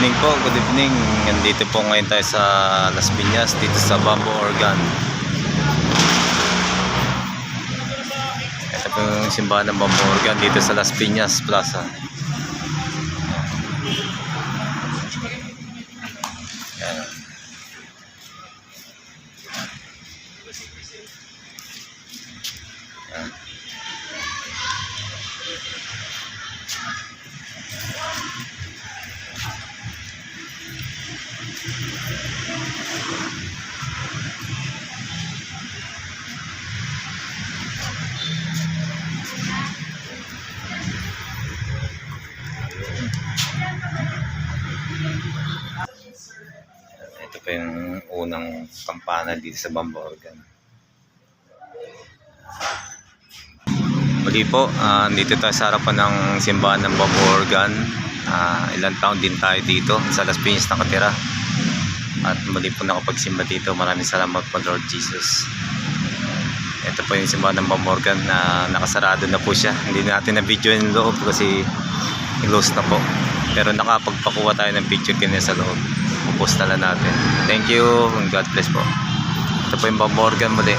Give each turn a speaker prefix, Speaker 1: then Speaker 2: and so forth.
Speaker 1: evening po, good evening. Nandito po ngayon tayo sa Las Piñas, dito sa Bamboo Organ. Ito po yung simbahan ng Bamboo Organ dito sa Las Piñas Plaza. Yan. Yan. Ito pa yung unang kampana dito sa Bamboo Organ. Muli po, dito tayo sa harapan ng simbahan ng Bamboo Organ. Ilang taon din tayo dito sa Las Piñas nakatira. At muli po nakapagsimba dito. Maraming salamat po Lord Jesus. Ito po yung simbahan ng Bamboo Organ na nakasarado na po siya. Hindi natin na video yung loob kasi close na po. Pero nakapagpakuha tayo ng picture kanina sa loob. Pupostalan natin. Thank you and God bless po. Ito po yung Bamboo Organ muli.